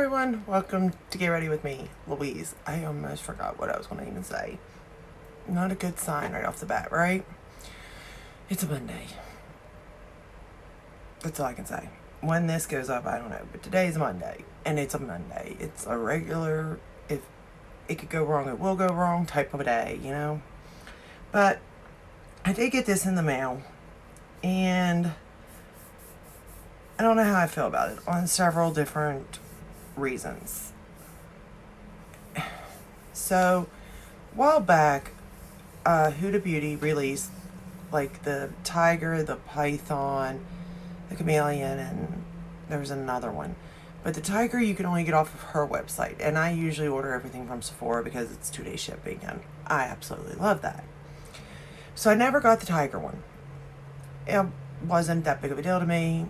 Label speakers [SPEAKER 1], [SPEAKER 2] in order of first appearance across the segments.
[SPEAKER 1] everyone, welcome to Get Ready With Me, Louise. I almost forgot what I was going to even say. Not a good sign right off the bat, right? It's a Monday. That's all I can say. When this goes up, I don't know, but today's Monday, and it's a Monday. It's a regular, if it could go wrong, it will go wrong type of a day, you know? But I did get this in the mail, and I don't know how I feel about it on several different reasons. So, a while back, Huda Beauty released like the tiger, the python, the chameleon, and there was another one. But the tiger you can only get off of her website, and I usually order everything from Sephora because it's 2-day shipping, and I absolutely love that. So I never got the tiger one. It wasn't that big of a deal to me.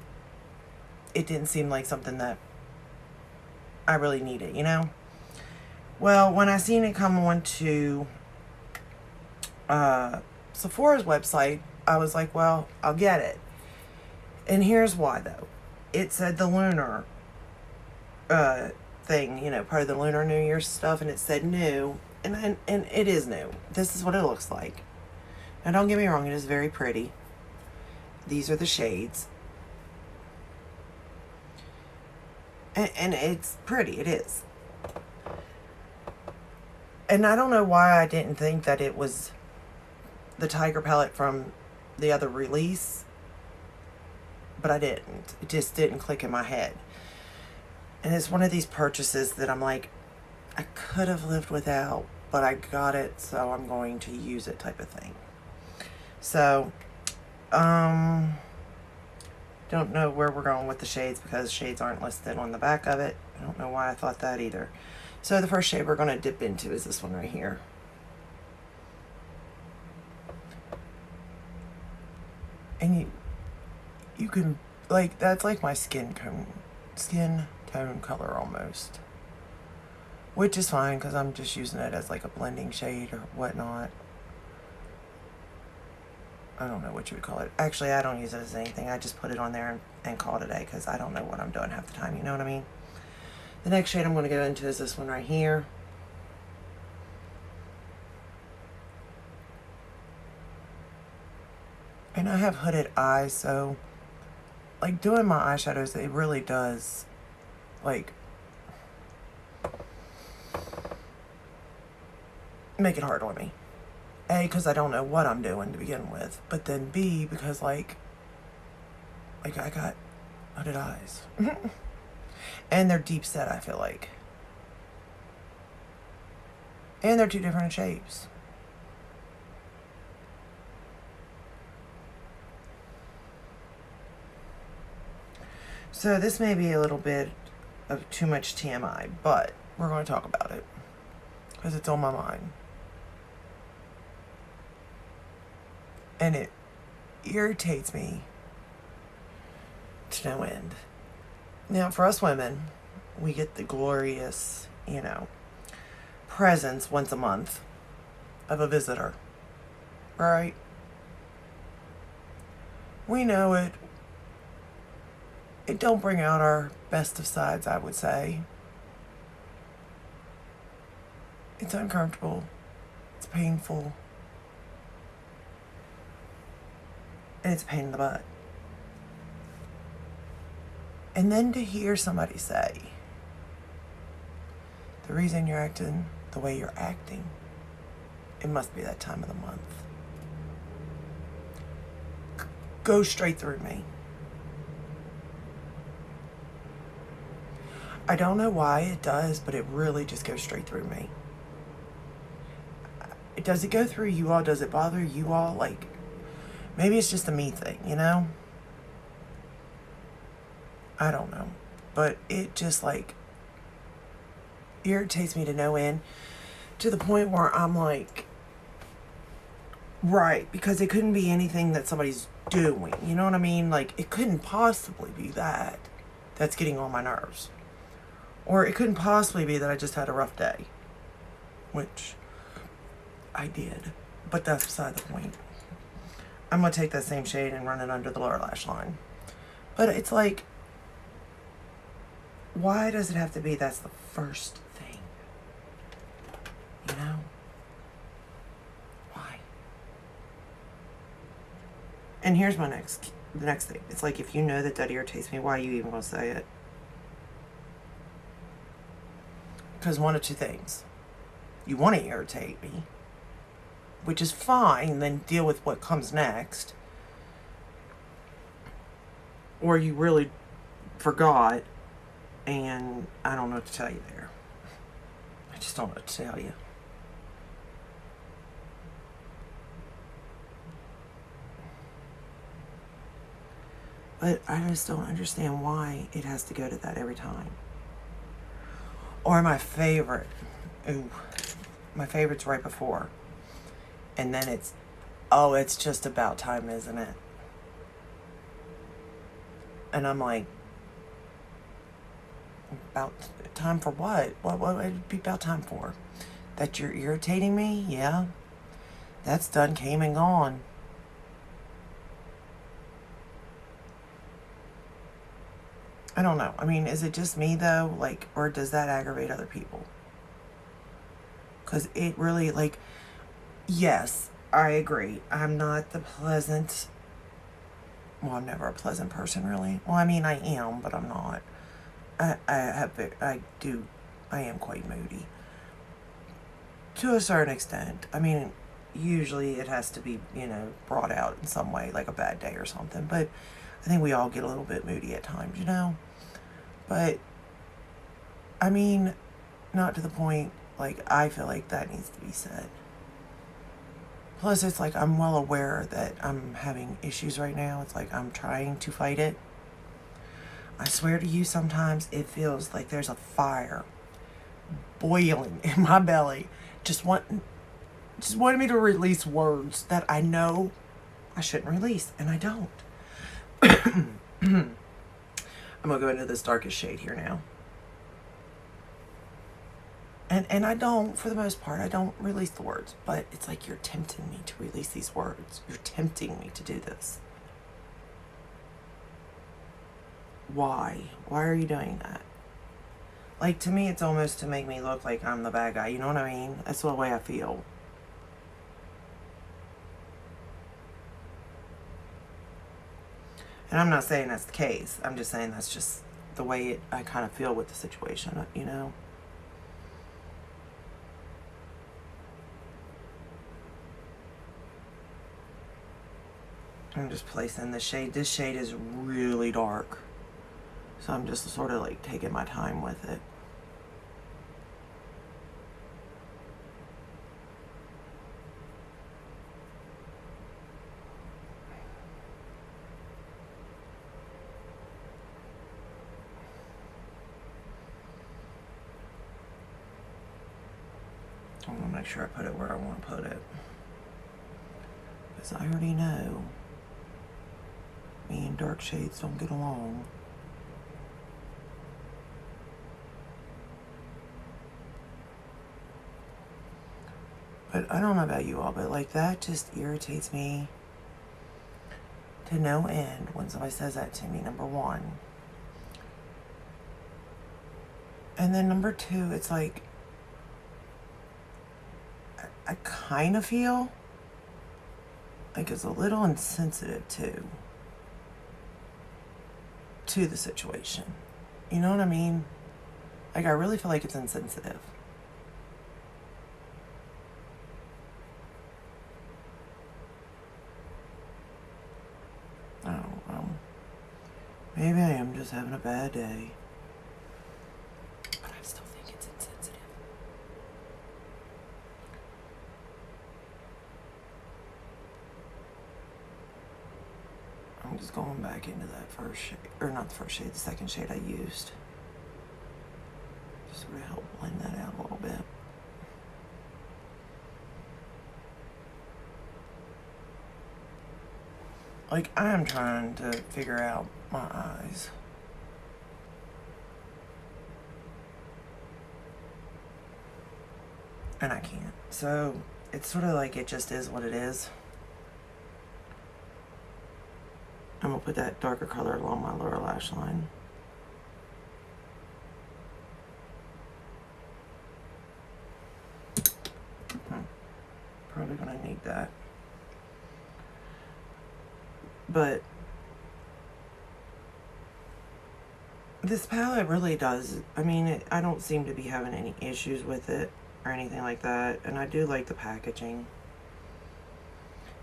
[SPEAKER 1] It didn't seem like something that I really needed, you know? Well, when I seen it come on to Sephora's website, I was like, well, I'll get it. And here's why, though. It said the Lunar thing, you know, part of the Lunar New Year stuff, and it said new, and it is new. This is what it looks like. Now, don't get me wrong, it is very pretty. These are the shades. And it's pretty, it is. And I don't know why I didn't think that it was the tiger palette from the other release, but I didn't. It just didn't click in my head. And it's one of these purchases that I'm like, I could have lived without, but I got it, so I'm going to use it type of thing. So, don't know where we're going with the shades because shades aren't listed on the back of it. I don't know why I thought that either. So the first shade we're going to dip into is this one right here. And you can, like, that's like my skin tone color almost. Which is fine because I'm just using it as like a blending shade or whatnot. I don't know what you would call it. Actually, I don't use it as anything. I just put it on there and call it a day because I don't know what I'm doing half the time. You know what I mean? The next shade I'm going to go into is this one right here. And I have hooded eyes, so like doing my eyeshadows, it really does like make it hard on me. A, because I don't know what I'm doing to begin with, but then B, because like I got hooded eyes. And they're deep set, I feel like. And they're two different shapes. So this may be a little bit of too much TMI, but we're going to talk about it because it's on my mind. And it irritates me to no end. Now, for us women, we get the glorious, you know, presence once a month of a visitor, right? We know it. It don't bring out our best of sides, I would say. It's uncomfortable. It's painful. And it's a pain in the butt. And then to hear somebody say, the reason you're acting the way you're acting, it must be that time of the month. Goes straight through me. I don't know why it does, but it really just goes straight through me. Does it go through you all? Does it bother you all? Like, maybe it's just a me thing, you know? I don't know. But it just, like, irritates me to no end. To the point where I'm like, right, because it couldn't be anything that somebody's doing. You know what I mean? Like, it couldn't possibly be that that's getting on my nerves. Or it couldn't possibly be that I just had a rough day. Which I did. But that's beside the point. I'm going to take that same shade and run it under the lower lash line. But it's like, Why does it have to be that's the first thing? You know? Why? And here's the next thing. It's like, if you know that irritates me, why are you even going to say it? Because one of two things. You want to irritate me, which is fine, then deal with what comes next. Or you really forgot, and I don't know what to tell you there. I just don't know what to tell you. But I just don't understand why it has to go to that every time. Or my favorite. Ooh, my favorite's right before. And then it's, oh, it's just about time, isn't it? And I'm like, about time for what? What would it be about time for? That you're irritating me? Yeah. That's done, came and gone. I don't know. I mean, is it just me though? Like, or does that aggravate other people? Because it really, like, yes, I agree. I'm not the pleasant. Well, I'm never a pleasant person, really. Well, I mean, I am, but I'm not. I am quite moody. To a certain extent. I mean, usually it has to be, brought out in some way, like a bad day or something. But I think we all get a little bit moody at times, But, I mean, not to the point, like, I feel like that needs to be said. Plus, it's like, I'm well aware that I'm having issues right now. It's like I'm trying to fight it. I swear to you, sometimes it feels like there's a fire boiling in my belly. Just wanting me to release words that I know I shouldn't release, and I don't. I'm going to go into this darkest shade here now. And I don't, for the most part, I don't release the words. But it's like you're tempting me to release these words. You're tempting me to do this. Why? Why are you doing that? Like, to me, it's almost to make me look like I'm the bad guy. You know what I mean? That's the way I feel. And I'm not saying that's the case. I'm just saying that's just the way I kind of feel with the situation, I'm just placing the shade. This shade is really dark. So I'm just sort of like taking my time with it. I want to make sure I put it where I want to put it. Because I already know me and dark shades don't get along. But I don't know about you all, but like that just irritates me to no end when somebody says that to me, number one. And then number two, it's like, I kind of feel like it's a little insensitive to the situation. You know what I mean? Like, I really feel like it's insensitive. I don't know. Maybe I am just having a bad day. But I still think it's insensitive. I'm just going back into that first shade, or not the first shade, the second shade I used. Just sort of help blend that out a little bit. Like, I am trying to figure out my eyes. And I can't. So, it's sort of like it just is what it is. I'm going to put that darker color along my lower lash line. probably going to need that. But this palette really does, I mean, I don't seem to be having any issues with it or anything like that. And I do like the packaging.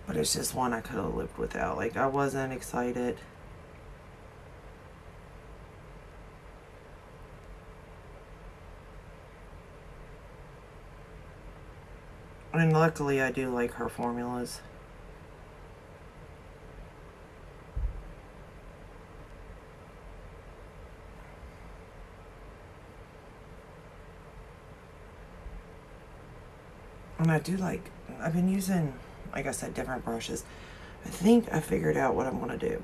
[SPEAKER 1] But it's just one I could have lived without. Like, I wasn't excited. And luckily, I do like her formulas. And I do like, I've been using, like I said, different brushes. I think I figured out what I'm going to do.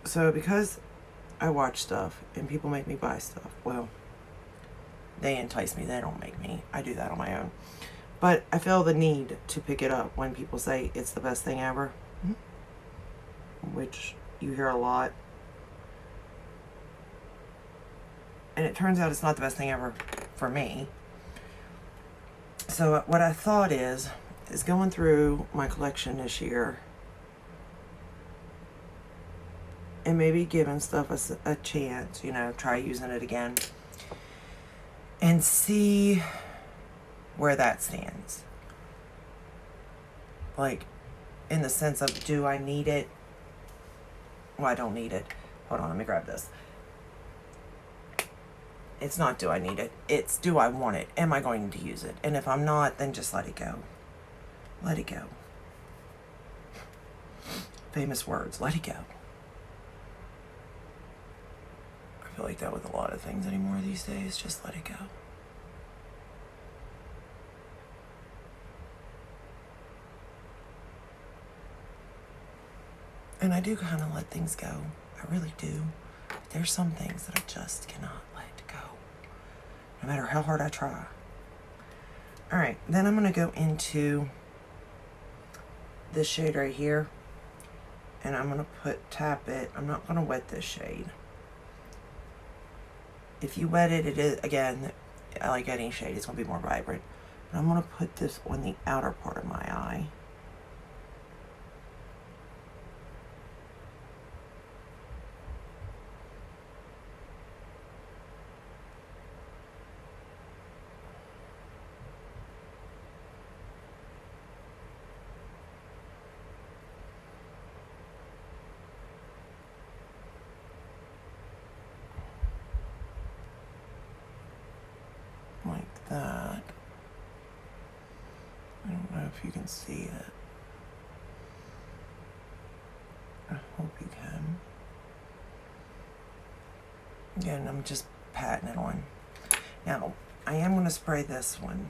[SPEAKER 1] So because I watch stuff and people make me buy stuff, well, they entice me, they don't make me. I do that on my own. But I feel the need to pick it up when people say it's the best thing ever, which you hear a lot. And it turns out it's not the best thing ever for me. So what I thought is going through my collection this year and maybe giving stuff a chance, you know, try using it again and see where that stands. Like, in the sense of, do I need it? Well, I don't need it. Hold on, let me grab this. It's not do I need it. It's do I want it? Am I going to use it? And if I'm not, then just let it go. Let it go. Famous words, let it go. I feel like that with a lot of things anymore these days. Just let it go. And I do kind of let things go. I really do. There's some things that I just cannot let go, no matter how hard I try. All right, then I'm going to go into this shade right here, and I'm going to tap it. I'm not going to wet this shade. If you wet it, it is, again, like any shade, it's going to be more vibrant. But I'm going to put this on the outer part of my eye. Like that. I don't know if you can see it. I hope you can. Again, I'm just patting it on. Now, I am going to spray this one.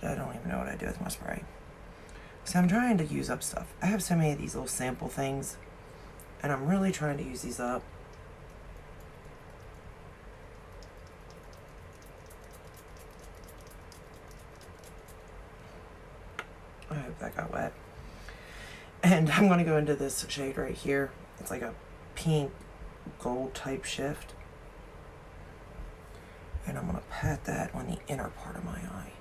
[SPEAKER 1] But I don't even know what I do with my spray. So I'm trying to use up stuff. I have so many of these little sample things, and I'm really trying to use these up. I hope that got wet. And I'm going to go into this shade right here. It's like a pink gold type shift. And I'm going to pat that on the inner part of my eye.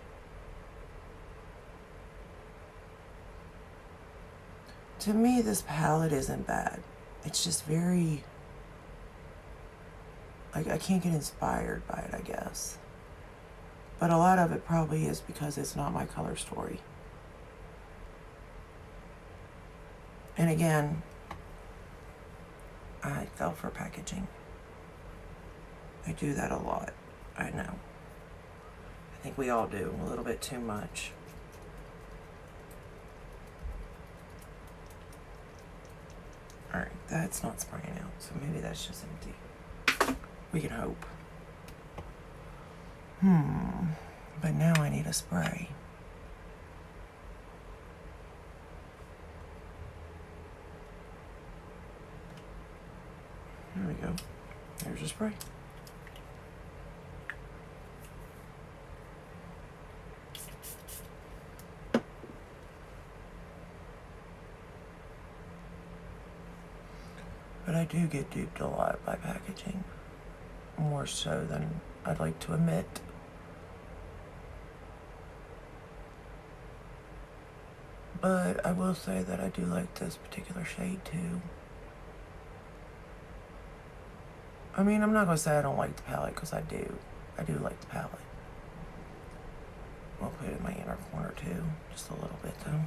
[SPEAKER 1] To me, this palette isn't bad. It's just very, like, I can't get inspired by it, I guess. But a lot of it probably is because it's not my color story. And again, I fell for packaging. I do that a lot. I know. I think we all do, a little bit too much. Alright, that's not spraying out, so maybe that's just empty. We can hope. But now I need a spray. There we go. There's a spray. But I do get duped a lot by packaging, more so than I'd like to admit. But I will say that I do like this particular shade too. I mean, I'm not going to say I don't like the palette, because I do. I do like the palette. I'll put it in my inner corner too, just a little bit though.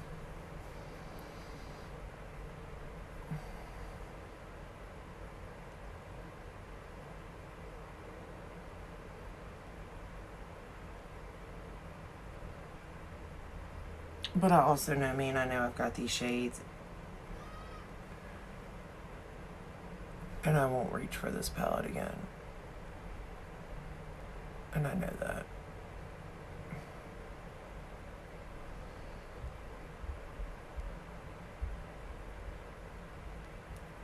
[SPEAKER 1] But I also know, I know I've got these shades, and I won't reach for this palette again. And I know that.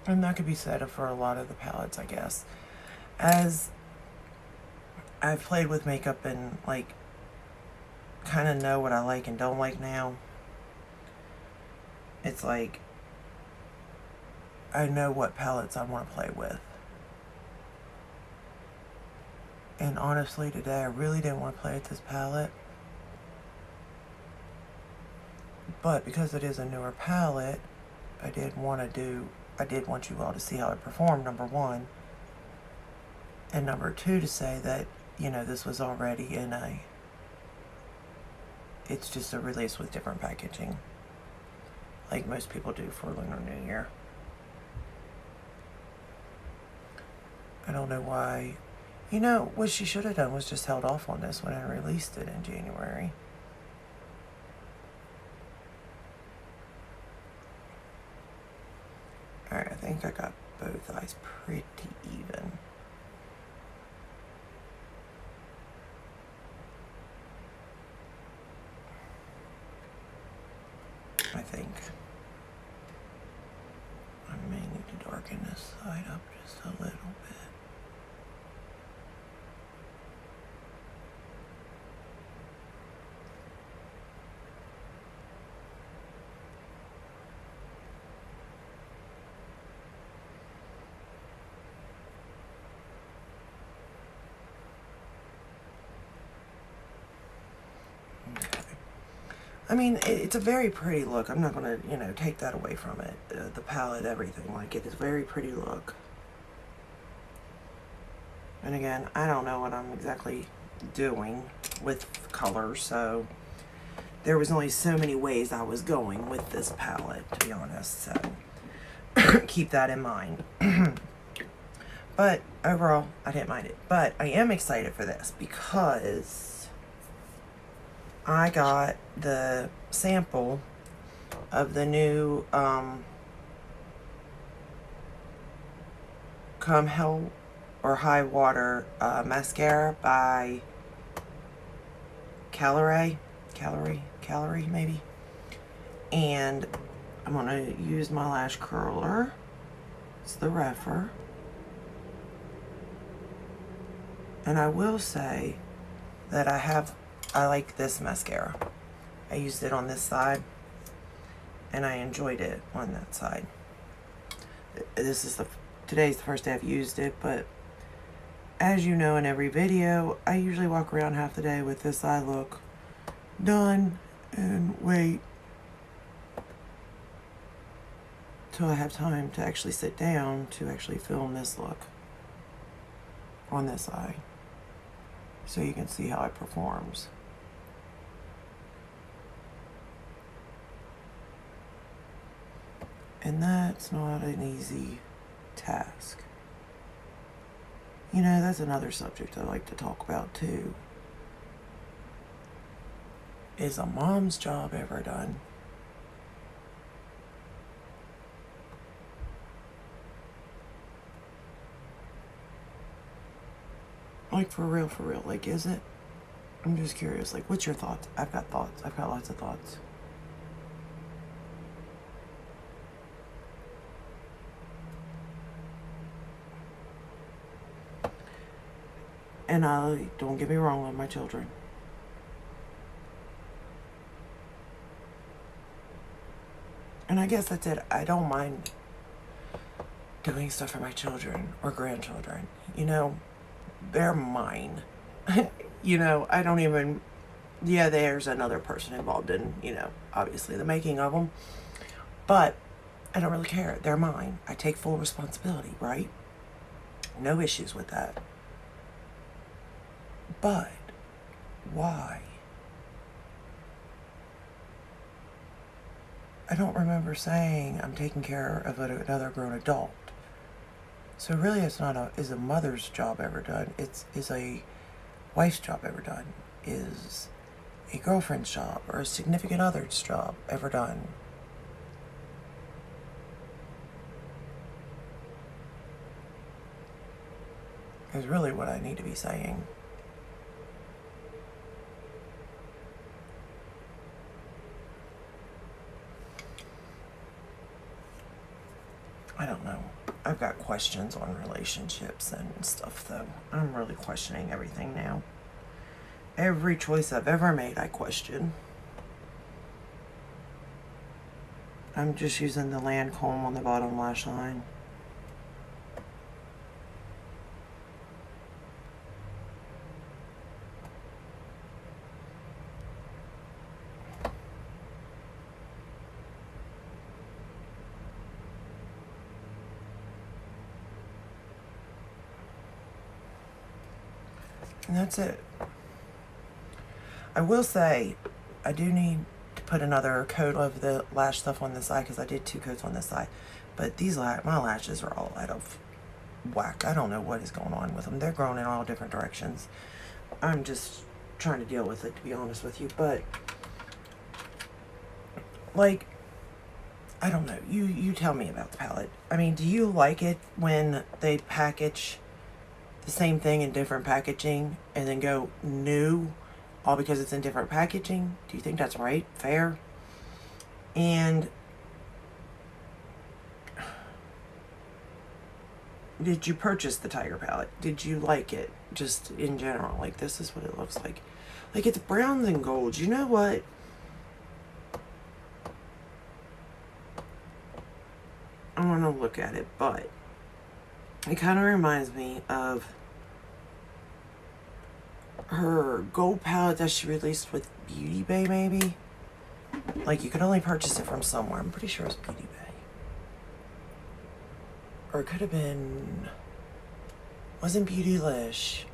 [SPEAKER 1] And that could be said for a lot of the palettes, I guess. As I've played with makeup and, like, kind of know what I like and don't like now, it's like, I know what palettes I want to play with. And honestly, today I really didn't want to play with this palette. But because it is a newer palette, I did want you all to see how it performed, number one. And number two, to say that, you know, this was already in it's just a release with different packaging, like most people do for Lunar New Year. I don't know why. You know, what she should have done was just held off on this when I released it in January. Alright, I think I got both eyes pretty even. I think. I may need to darken this side up just a little bit. I mean, it's a very pretty look. I'm not going to, you know, take that away from it. The palette, everything. Like, it is a very pretty look. And again, I don't know what I'm exactly doing with colors, so there was only so many ways I was going with this palette, to be honest. So keep that in mind. But overall, I didn't mind it. But I am excited for this because I got the sample of the new Come Hell or High Water mascara by Calorie maybe. And I'm gonna use my lash curler. It's the Refer. And I will say that I like this mascara. I used it on this side, and I enjoyed it on that side. Today's the first day I've used it, but as you know in every video, I usually walk around half the day with this eye look done and wait till I have time to actually sit down to actually film this look on this eye, so you can see how it performs. And that's not an easy task. You know, that's another subject I like to talk about too. Is a mom's job ever done? Like, for real, like, is it? I'm just curious, like, what's your thoughts? I've got thoughts. I've got lots of thoughts. And don't get me wrong with my children. And I guess that's it. I don't mind doing stuff for my children or grandchildren. You know, they're mine. I don't even, yeah, there's another person involved in, obviously the making of them. But I don't really care. They're mine. I take full responsibility, right? No issues with that. But why? I don't remember saying I'm taking care of another grown adult. So really, it's not is a mother's job ever done. Is a wife's job ever done? Is a girlfriend's job or a significant other's job ever done? Is really what I need to be saying. I don't know. I've got questions on relationships and stuff, though. I'm really questioning everything now. Every choice I've ever made, I question. I'm just using the Lancome on the bottom lash line. And that's it. I will say, I do need to put another coat of the lash stuff on this side because I did 2 coats on this side. But my lashes are all out of whack. I don't know what is going on with them. They're growing in all different directions. I'm just trying to deal with it, to be honest with you. But, like, I don't know. You tell me about the palette. I mean, do you like it when they package the same thing in different packaging and then go new all because it's in different packaging? Do you think that's right? Fair? And did you purchase the Tiger palette? Did you like it just in general? Like, this is what it looks like. Like, it's browns and golds. You know what? I want to look at it, but it kind of reminds me of her gold palette that she released with Beauty Bay, maybe. Like, you could only purchase it from somewhere. I'm pretty sure it's Beauty Bay. Or it could have been... wasn't Beautylish.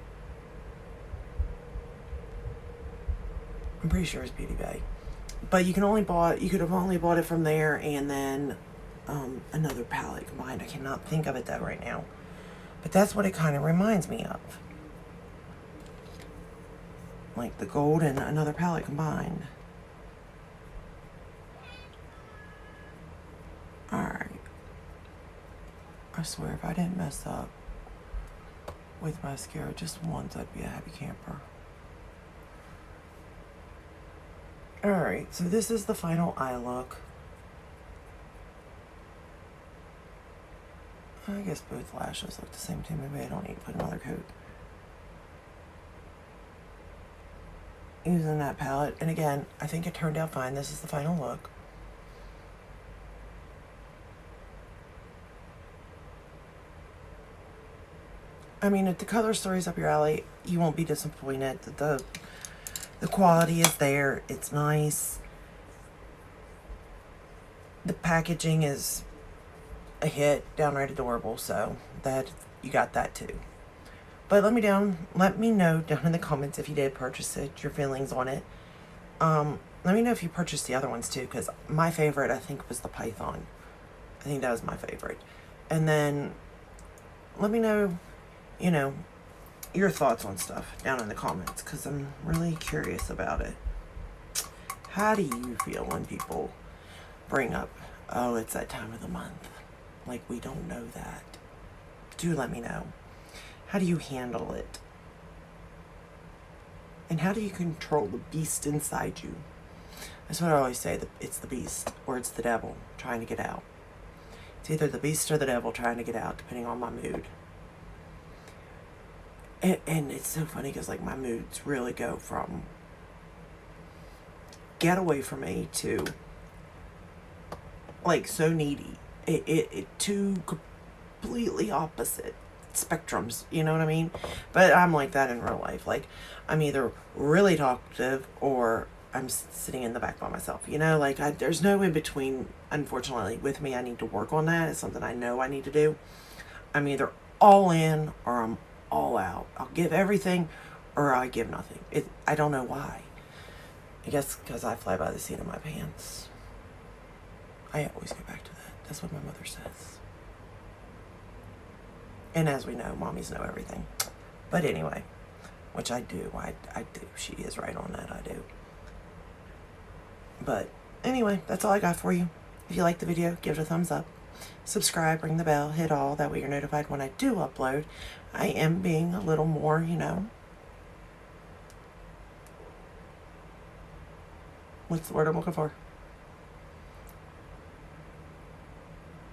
[SPEAKER 1] I'm pretty sure it's Beauty Bay. But you could have only bought it from there and then another palette combined. I cannot think of it though right now. But that's what it kind of reminds me of. Like the gold and another palette combined. Alright. I swear, if I didn't mess up with mascara just once, I'd be a happy camper. Alright, so this is the final eye look. I guess both lashes look the same to me. Maybe I don't need to put another coat. Using that palette. And again, I think it turned out fine. This is the final look. I mean, if the color story's up your alley, you won't be disappointed. The quality is there. It's nice. The packaging is a hit, downright adorable, so that you got that too. But let me know down in the comments if you did purchase it, your feelings on it. Let me know if you purchased the other ones too, because my favorite, I think, was the Python. I think that was my favorite. And then let me know, your thoughts on stuff down in the comments, because I'm really curious about it. How do you feel when people bring up, oh, it's that time of the month? Like, we don't know that. Do let me know. How do you handle it? And how do you control the beast inside you? That's what I always say. It's the beast or it's the devil trying to get out. It's either the beast or the devil trying to get out, depending on my mood. And it's so funny because, like, my moods really go from get away from me to, like, so needy. It two completely opposite spectrums, you know what I mean? But I'm like that in real life. Like, I'm either really talkative or I'm sitting in the back by myself, you know? Like, there's no in between, unfortunately, with me. I need to work on that. It's something I know I need to do. I'm either all in or I'm all out. I'll give everything or I give nothing. I don't know why. I guess because I fly by the seat of my pants. I always go back to that. That's what my mother says. And as we know, mommies know everything. But anyway, which I do. I do. She is right on that. I do. But anyway, that's all I got for you. If you like the video, give it a thumbs up. Subscribe, ring the bell, hit all. That way you're notified when I do upload. I am being a little more, you know. What's the word I'm looking for?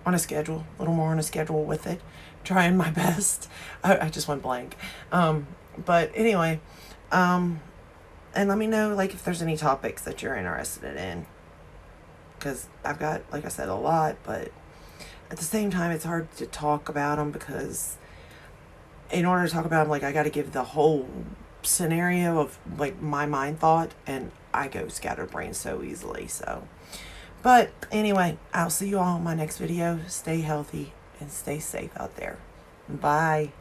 [SPEAKER 1] On a schedule. A little more on a schedule with it. Trying my best. I just went blank. But anyway, and let me know, like, if there's any topics that you're interested in. Because I've got, like I said, a lot, but at the same time, it's hard to talk about them because in order to talk about them, like, I got to give the whole scenario of, like, my mind thought, and I go scatterbrained so easily, so. But anyway, I'll see you all in my next video. Stay healthy and stay safe out there. Bye.